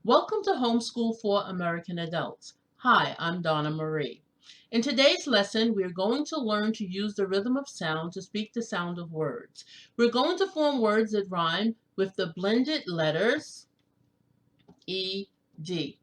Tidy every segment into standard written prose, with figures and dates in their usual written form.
Welcome to Homeschool for American Adults. Hi, I'm Donna Marie. In today's lesson, we're going to learn to use the rhythm of sound to speak the sound of words. We're going to form words that rhyme with the blended letters E, D.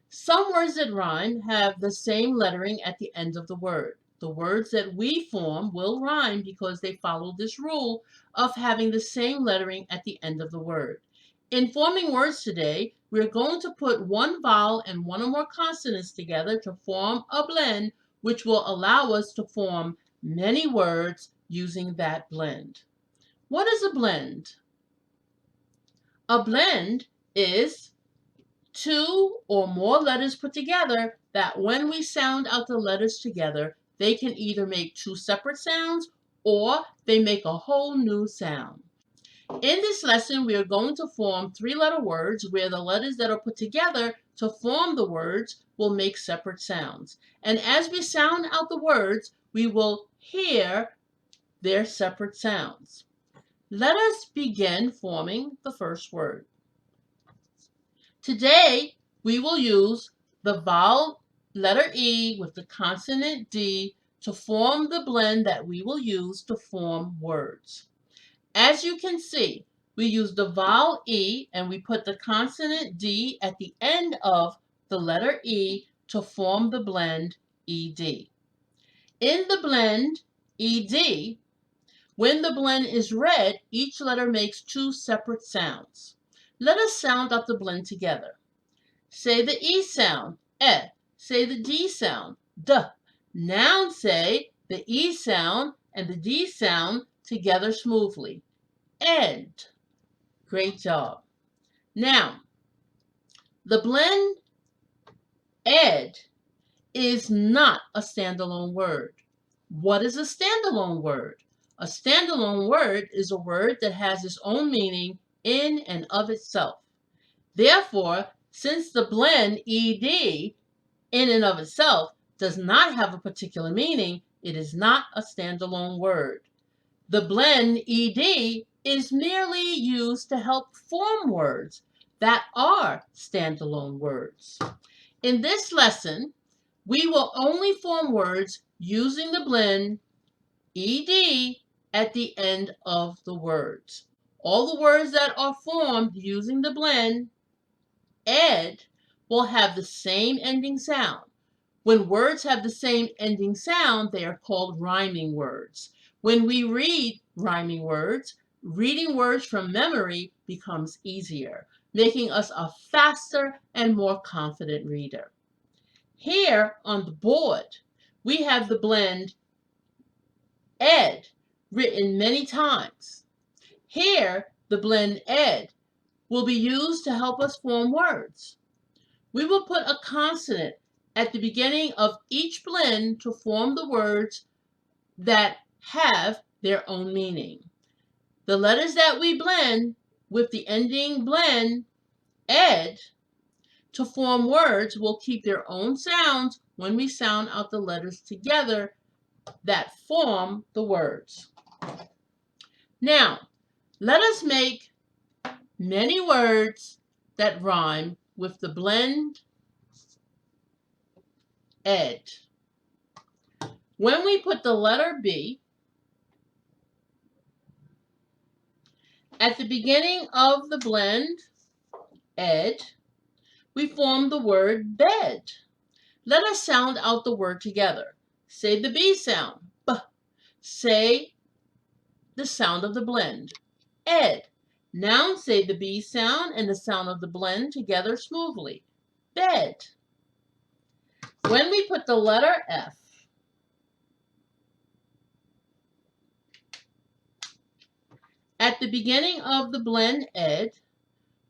Some words that rhyme have the same lettering at the end of the word. The words that we form will rhyme because they follow this rule of having the same lettering at the end of the word. In forming words today, we're going to put one vowel and one or more consonants together to form a blend, which will allow us to form many words using that blend. What is a blend? A blend is two or more letters put together that when we sound out the letters together, they can either make two separate sounds or they make a whole new sound. In this lesson, we are going to form three-letter words where the letters that are put together to form the words will make separate sounds. And as we sound out the words, we will hear their separate sounds. Let us begin forming the first word. Today, we will use the vowel letter E with the consonant D to form the blend that we will use to form words. As you can see, we use the vowel E and we put the consonant D at the end of the letter E to form the blend ED. In the blend ED, when the blend is read, each letter makes two separate sounds. Let us sound out the blend together. Say the E sound, eh. Say the D sound, duh. Now say the E sound and the D sound together smoothly. Ed. Great job. Now, the blend ed is not a standalone word. What is a standalone word? A standalone word is a word that has its own meaning in and of itself. Therefore, since the blend ed in and of itself does not have a particular meaning, it is not a standalone word. The blend ed is merely used to help form words that are standalone words. In this lesson, we will only form words using the blend ed at the end of the words. All the words that are formed using the blend ed will have the same ending sound. When words have the same ending sound, they are called rhyming words. When we read rhyming words, reading words from memory becomes easier, making us a faster and more confident reader. Here on the board, we have the blend ed written many times. Here, the blend ed will be used to help us form words. We will put a consonant at the beginning of each blend to form the words that have their own meaning. The letters that we blend with the ending blend ed to form words will keep their own sounds when we sound out the letters together that form the words. Now, let us make many words that rhyme with the blend ed. When we put the letter B at the beginning of the blend ed, we form the word bed. Let us sound out the word together. Say the B sound, B. Say the sound of the blend, ed. Now say the B sound and the sound of the blend together smoothly, bed. When we put the letter F at the beginning of the blend ed,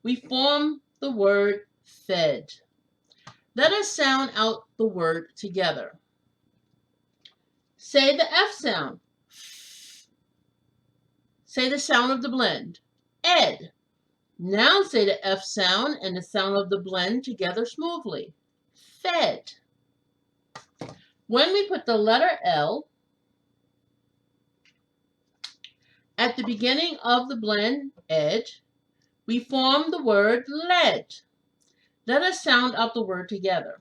we form the word fed. Let us sound out the word together. Say the F sound. Say the sound of the blend, ed. Now say the F sound and the sound of the blend together smoothly, fed. When we put the letter L at the beginning of the blend ed, we form the word led. Let us sound out the word together.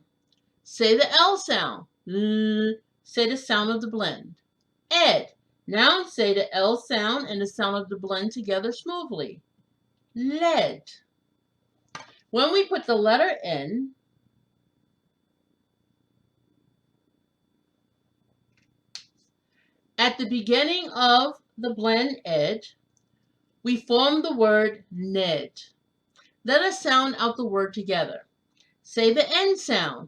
Say the L sound. L. Say the sound of the blend. Ed. Now say the L sound and the sound of the blend together smoothly. Led. When we put the letter N at the beginning of the blend ed, we form the word Ned. Let us sound out the word together. Say the N sound.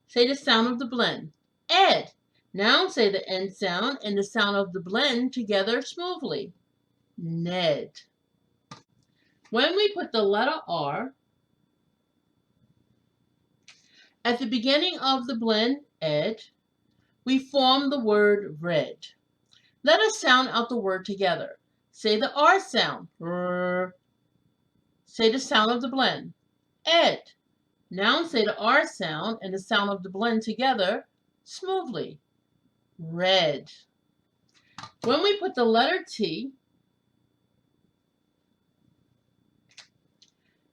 Say the sound of the blend. Ed. Now say the N sound and the sound of the blend together smoothly. Ned. When we put the letter R at the beginning of the blend ed, we form the word red. Let us sound out the word together. Say the R sound. R. Say the sound of the blend. Ed. Now say the R sound and the sound of the blend together smoothly. Red. When we put the letter T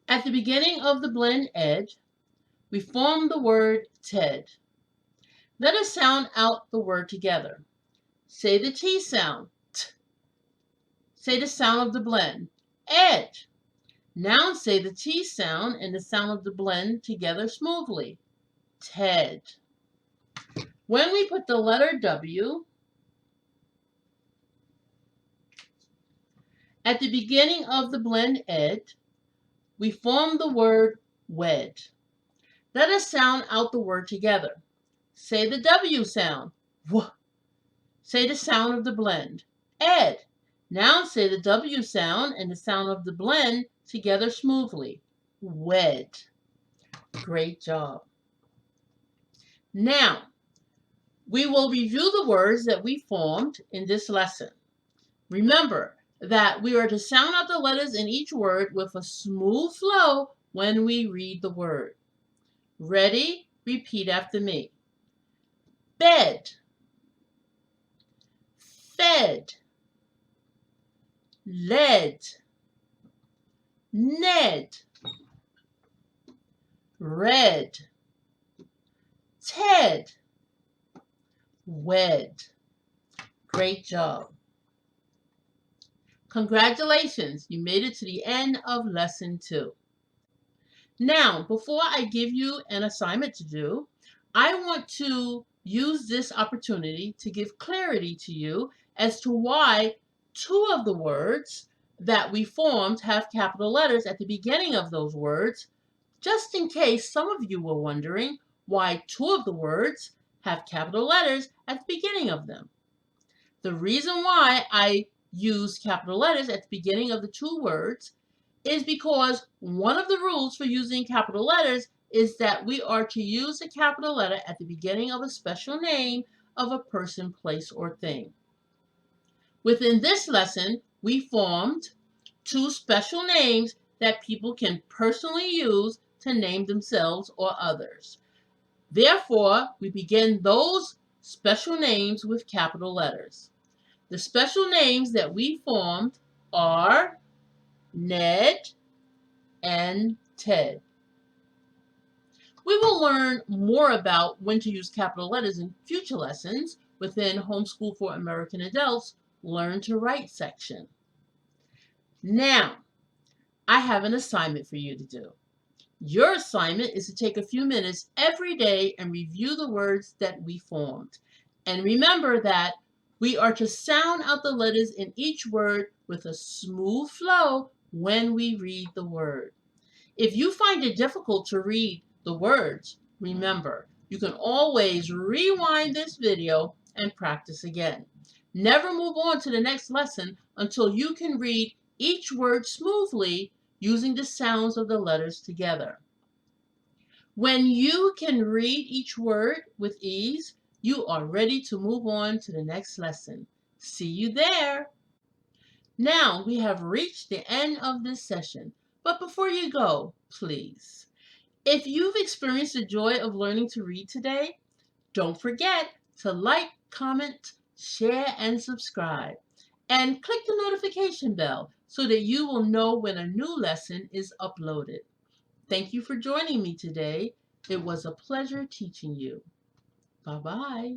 at the beginning of the blend ed, we form the word Ted. Let us sound out the word together. Say the T sound. T. Say the sound of the blend. Ed. Now say the T sound and the sound of the blend together smoothly. Ted. When we put the letter W at the beginning of the blend ed, we form the word wed. Let us sound out the word together. Say the W sound. W. Say the sound of the blend. Ed. Now say the W sound and the sound of the blend together smoothly. Wed. Great job. Now, we will review the words that we formed in this lesson. Remember that we are to sound out the letters in each word with a smooth flow when we read the word. Ready? Repeat after me. Bed. Fed. Led. Ned. Red. Ted. Wed. Great job. Congratulations, you made it to the end of lesson 2. Now, before I give you an assignment to do, I want to use this opportunity to give clarity to you as to why 2 of the words that we formed have capital letters at the beginning of those words, just in case some of you were wondering why 2 of the words have capital letters at the beginning of them. The reason why I use capital letters at the beginning of the 2 words is because one of the rules for using capital letters is that we are to use a capital letter at the beginning of a special name of a person, place, or thing. Within this lesson, we formed 2 special names that people can personally use to name themselves or others. Therefore, we begin those special names with capital letters. The special names that we formed are Ned and Ted. We will learn more about when to use capital letters in future lessons within Homeschool for American Adults Learn to Write section. Now, I have an assignment for you to do. Your assignment is to take a few minutes every day and review the words that we formed. And remember that we are to sound out the letters in each word with a smooth flow when we read the word. If you find it difficult to read the words, remember, you can always rewind this video and practice again. Never move on to the next lesson until you can read each word smoothly using the sounds of the letters together. When you can read each word with ease, you are ready to move on to the next lesson. See you there. Now we have reached the end of this session, but before you go, please, if you've experienced the joy of learning to read today, don't forget to like, comment, share, and subscribe. And click the notification bell so that you will know when a new lesson is uploaded. Thank you for joining me today. It was a pleasure teaching you. Bye-bye.